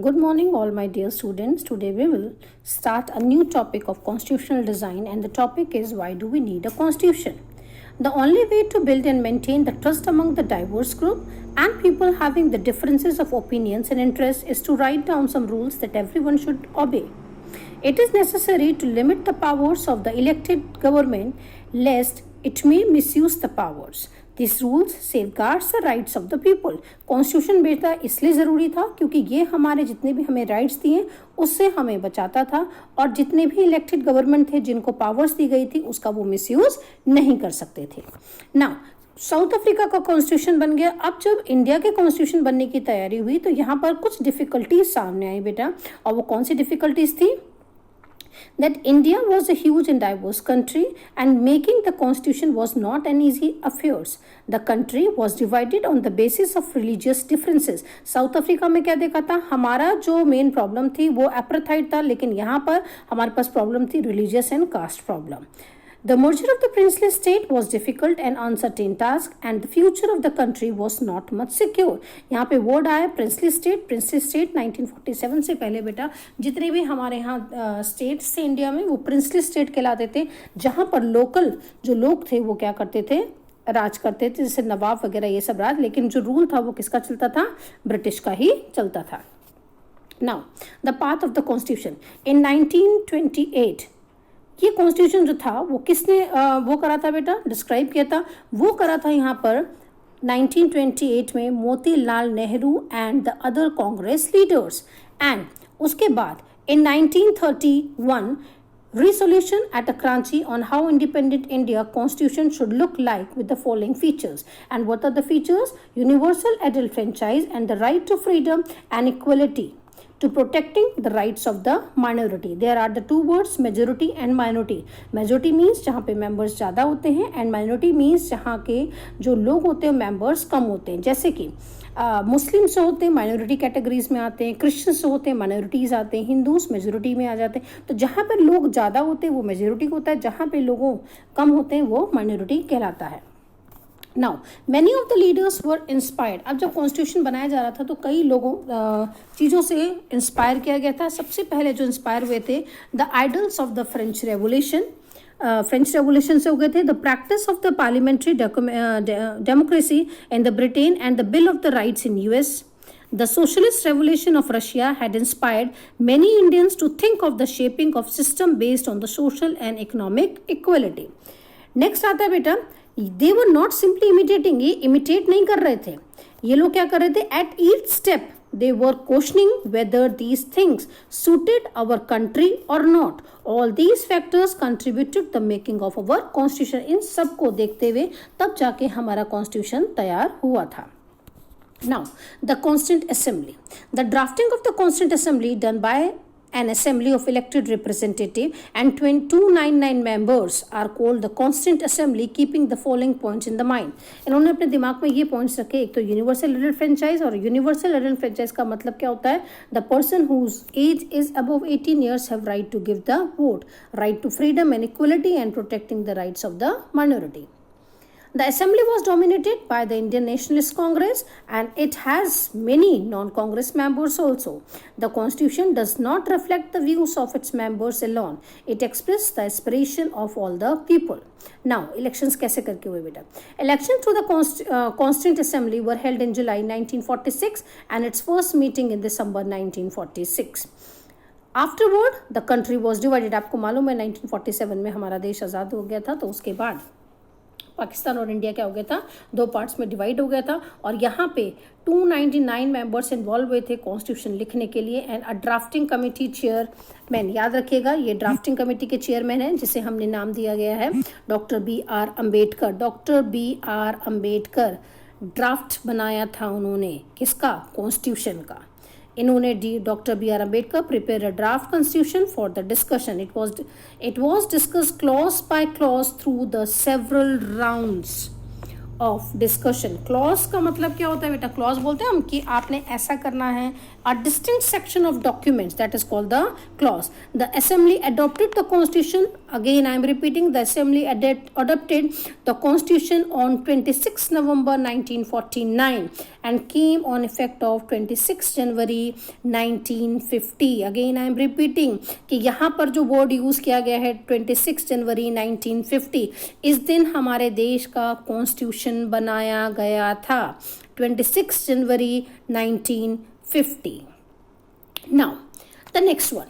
Good morning, all my dear students. Today we will start a new topic of constitutional design, and the topic is why do we need a constitution? The only way to build and maintain the trust among the diverse group and people having the differences of opinions and interests is to write down some rules that everyone should obey. It is necessary to limit the powers of the elected government lest it may misuse the powers. These rules safeguards the rights of the people. Constitution बेटा इसलिए ज़रूरी था क्योंकि ये हमारे जितने भी हमें राइट्स दिए उससे हमें बचाता था और जितने भी इलेक्टेड गवर्नमेंट थे जिनको पावर्स दी गई थी उसका वो मिसयूज नहीं कर सकते थे. ना साउथ अफ्रीका का कॉन्स्टिट्यूशन बन गया. अब जब इंडिया के कॉन्स्टिट्यूशन बनने की तैयारी हुई तो यहाँ पर कुछ डिफिकल्टीज सामने आई बेटा. और वो कौन सी डिफिकल्टीज थी? That India was a huge and diverse country and making the constitution was not an easy affair. The country was divided on the basis of religious differences. South Africa में क्या देखा था? हमारा जो मेन प्रॉब्लम थी वो एपरथाइड था, लेकिन यहाँ पर हमारे पास प्रॉब्लम थी religious and caste problem. The merger of the princely state was difficult and uncertain task and the future of the country was not much secure. यहाँ पे वर्ड आया प्रिंसली स्टेट. प्रिंसली स्टेट 1947 से पहले बेटा जितने भी हमारे यहाँ स्टेट्स थे इंडिया में वो प्रिंसली स्टेट कहलाते थे, जहाँ पर लोकल जो लोग थे वो क्या करते थे? राज करते थे, जैसे नवाब वगैरह ये सब राज, लेकिन जो रूल था वो किसका चलता था? ब्रिटिश का ही चलता था. Now, the path of the constitution. In 1928 ये कॉन्स्टिट्यूशन जो था वो किसने वो करा था बेटा? डिस्क्राइब किया था. वो करा था यहाँ पर 1928 में Motilal Nehru and the other Congress leaders. And उसके बाद इन 1931 resolution at Kranchi on how independent India constitution should look like with the following features. And what are the features? Universal adult franchise and the right to freedom and equality to protecting the rights of the minority. There are the two words majority and minority. Majority means जहाँ पे members ज़्यादा होते हैं and minority means जहाँ के जो लोग होते हैं members कम होते हैं. जैसे कि मुस्लिम्स जो होते हैं माइनॉरिटी कैटेगरीज में आते हैं, क्रिश्चियंस जो होते हैं माइनॉरिटीज आते हैं, हिंदूज मेजोरिटी में आ जाते हैं. तो जहाँ पर लोग ज़्यादा होते हैं वो मेजोरिटी होता है, जहाँ पे लोगों कम होते हैं वो माइनॉरिटी कहलाता है. Now, many of the leaders were inspired. अब जब कॉन्स्टिट्यूशन बनाया जा रहा था तो कई लोगों चीज़ों से इंस्पायर किया गया था. सबसे पहले जो इंस्पायर हुए थे the idols of the French revolution. French revolution से हो गए थे. The practice of the parliamentary democracy in the Britain and the bill of the rights in US. The socialist revolution of Russia had inspired many Indians to think of the shaping of system based on the social and economic equality. Next आता है बेटा, they were not simply imitating. ये imitate नहीं कर रहे थे. ये लोग क्या कर रहे थे? At each step they were questioning whether these things suited our country or not. All these factors contributed the making of our constitution. इन सब को देखते हुए तब जाके हमारा कॉन्स्टिट्यूशन तैयार हुआ था. Now, the Constituent Assembly. The drafting of the Constituent Assembly done by an assembly of elected representative and 299 members are called the Constituent Assembly, keeping the following points in the mind. इन्होंने अपने दिमाग में ये points रखे. एक तो universal adult franchise, और universal adult franchise का मतलब क्या होता है? The person whose age is above 18 years have right to give the vote, right to freedom and equality and protecting the rights of the minority. The assembly was dominated by the Indian Nationalist Congress and it has many non-Congress members also. The constitution does not reflect the views of its members alone. It expresses the aspiration of all the people. Now, elections कैसे करके हुए बेटा? Elections to the Constituent Assembly were held in July 1946 and its first meeting in December 1946. Afterward, the country was divided. आपको मालूम है 1947 में हमारा देश आज़ाद हो गया था, तो उसके बाद पाकिस्तान और इंडिया क्या हो गया था? दो पार्ट्स में डिवाइड हो गया था. और यहाँ पे 299 मेंबर्स इन्वॉल्व हुए थे कॉन्स्टिट्यूशन लिखने के लिए. And a drafting committee chairman, याद रखिएगा ये ड्राफ्टिंग कमेटी के चेयरमैन हैं जिसे हमने नाम दिया गया है doctor B R Ambedkar. Doctor B R Ambedkar draft बनाया था उन्होंने. किसका? कॉन्स्टिट्यूशन का. इन्होंने doctor B R Ambedkar prepare a draft constitution for the discussion. It was discuss clause by clause through the several rounds of discussion. Clause का मतलब क्या होता है बेटा? क्लॉज बोलते हैं हम कि आपने ऐसा करना है। A distinct section of documents, that is called the clause. The assembly adopted the constitution, again I am repeating, the assembly adopted the constitution on 26 November 1949 and came on effect of 26 January 1950। Again I am repeating कि यहाँ पर जो word use किया गया है 26 जनवरी 1950, इस दिन हमारे देश का कॉन्स्टिट्यूशन बनाया गया था, 26 जनवरी 1950। Now the next one,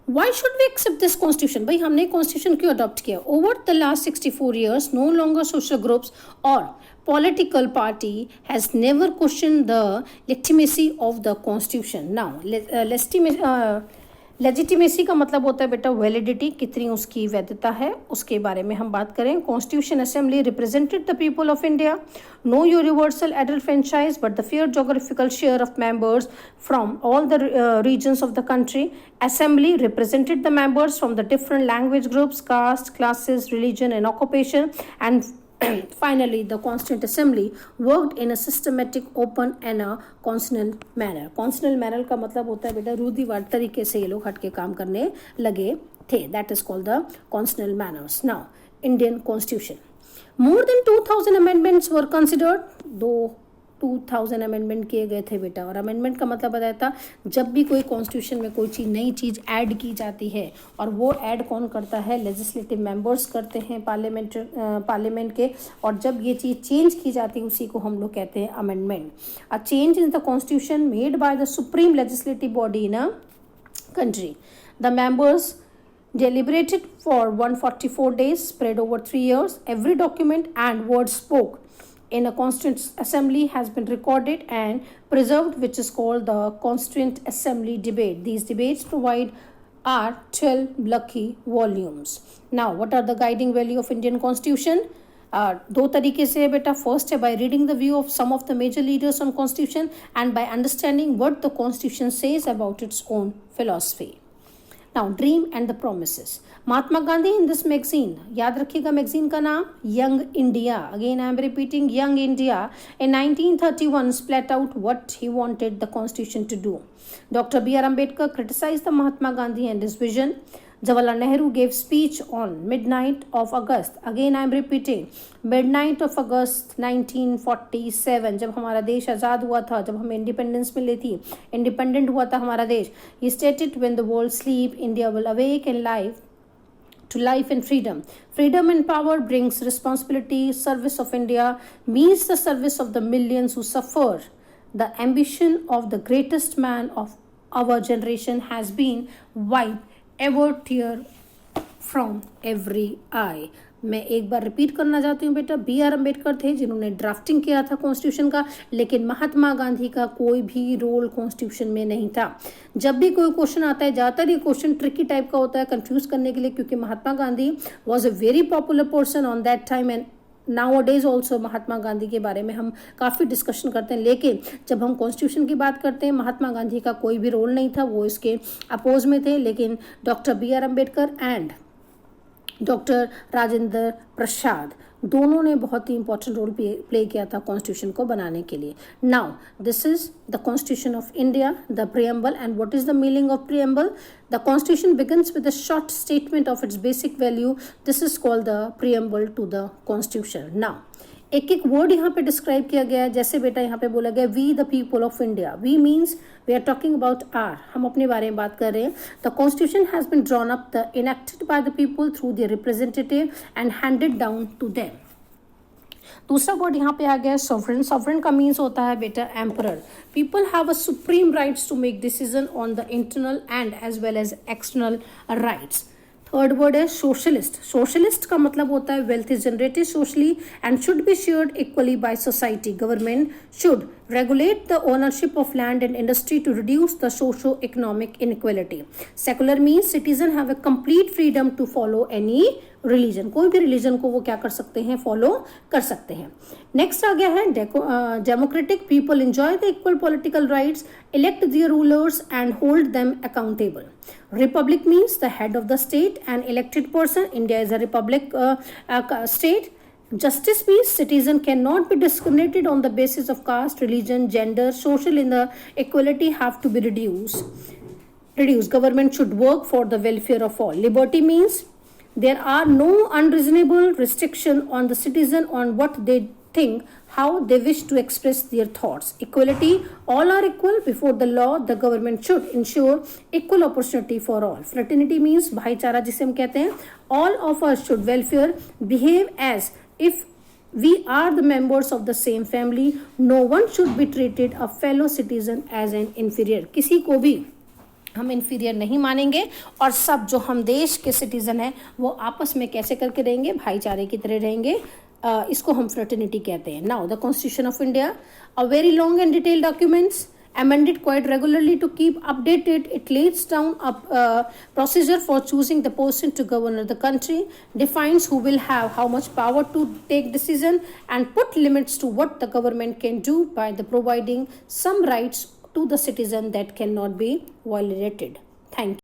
Why should we accept this constitution? भाई हमने कॉन्स्टिट्यूशन क्यों अडॉप्ट किया? Over the last 64 years, no longer social groups or political party has never questioned the legitimacy of the constitution. Now, legitimacy का मतलब होता है बेटा validity, कितनी उसकी वैधता है, उसके बारे में हम बात करें। Constitution assembly represented the people of India, no universal adult franchise but the fair geographical share of members from all the regions of the country. Assembly represented the members from the different language groups, caste, classes, religion and occupation, and finally the constituent assembly worked in a systematic, open and a constitutional manner. Constitutional manner का मतलब होता है बेटा रूढ़िवादी तरीके से ये लोग हट के काम करने लगे थे, that is called the constitutional manners. Now Indian constitution, more than 2000 amendments were considered, दो 2000 अमेंडमेंट किए गए थे बेटा। और अमेंडमेंट का मतलब बताया था जब भी कोई कॉन्स्टिट्यूशन में कोई चीज़ नई चीज़ ऐड की जाती है, और वो ऐड कौन करता है? लेजिस्लेटिव मेंबर्स करते हैं पार्लियामेंट के, और जब ये चीज़ चेंज की जाती है उसी को हम लोग कहते हैं amendment. A change in the constitution made by the supreme legislative body in a country. The members deliberated for 144 days spread over 3 years. Every document and word spoke in a constituent assembly has been recorded and preserved, which is called the constituent assembly debate. These debates provide are 12 lucky volumes. Now what are the guiding value of Indian constitution? दो तरीके से है बेटा। First है by reading the view of some of the major leaders on constitution and by understanding what the constitution says about its own philosophy. Now dream and the promises. Mahatma Gandhi in this magazine, याद रखिएगा magazine का नाम young India, again I am repeating young India, in 1931 spelled out what he wanted the constitution to do. Dr. B.R. Ambedkar criticized the Mahatma Gandhi and his vision. Jawaharlal Nehru gave speech on midnight of August, again I am repeating, midnight of August 1947, जब हमारा देश आज़ाद हुआ था, जब हमें independence मिली थी, independent हुआ था हमारा देश। He stated, when the world sleep, India will awake in life to life and freedom. Freedom and power brings responsibility. Service of India means the service of the millions who suffer. The ambition of the greatest man of our generation has been wipe ever tear from every eye. मैं एक बार repeat करना चाहती हूँ बेटा, B R Ambedkar थे जिन्होंने drafting किया था कॉन्स्टिट्यूशन का, लेकिन महात्मा गांधी का कोई भी रोल कॉन्स्टिट्यूशन में नहीं था। जब भी कोई क्वेश्चन आता है, ज़्यादातर ये क्वेश्चन ट्रिकी टाइप का होता है, कंफ्यूज करने के लिए, क्योंकि Mahatma Gandhi was a very popular person on that time and nowadays also Mahatma Gandhi के बारे में हम काफ़ी डिस्कशन करते हैं। लेकिन जब हम कॉन्स्टिट्यूशन की बात करते हैं, महात्मा गांधी का कोई भी रोल नहीं था, वो इसके अपोज में थे। लेकिन doctor B R Ambedkar and doctor Rajendra Prasad दोनों ने बहुत ही इंपॉर्टेंट रोल प्ले किया था कॉन्स्टिट्यूशन को बनाने के लिए। Now this is the constitution of India, the preamble, and what is the meaning of preamble? The constitution begins with a short statement of its basic value, this is called the preamble to the constitution. Now एक एक word यहाँ पे describe किया गया है, जैसे बेटा यहाँ पे बोला गया we the people of India. We means we are talking about are, हम अपने बारे में बात कर रहे हैं। The constitution has been drawn up the enacted by the people through the representative and handed down to them. दूसरा word यहाँ पे आ गया सॉवरेन। सॉवरेन का मीन्स होता है बेटा emperor. People have a supreme rights to make decision on the internal and as well as external rights. Third word है socialist. Socialist का मतलब होता है wealth is generated socially and should be shared equally by society. Government should regulate the ownership of land and industry to reduce the socio-economic inequality. Secular means citizen have a complete freedom to follow any religion. कोई भी religion को वो क्या कर सकते हैं, follow कर सकते हैं। Next आ गया है democratic. People enjoy the equal political rights, elect their rulers and hold them accountable. Republic means the head of the state, an elected person. India is a republic state. Justice means citizen cannot be discriminated on the basis of caste, religion, gender, social inequality have to be reduced. Government should work for the welfare of all. Liberty means there are no unreasonable restriction on the citizen on what they think, how they wish to express their thoughts. Equality, all are equal before the law. The government should ensure equal opportunity for all. Fraternity means भाईचारा जिसे हम कहते हैं. All of us should welfare behave as if we are the members of the same family. No one should be treated a fellow citizen as an inferior. किसी को भी हम inferior नहीं मानेंगे और सब जो हम देश के सिटीजन हैं वो आपस में कैसे करके रहेंगे, भाईचारे की तरह रहेंगे. इसको हम फ्रेटर्निटी कहते हैं. Now the constitution of India, a very long and detailed documents amended quite regularly to keep updated. It lays down a procedure for choosing the person to govern the country, defines who will have how much power to take decision, and put limits to what the government can do by the providing some rights to the citizen that cannot be violated. Thank you.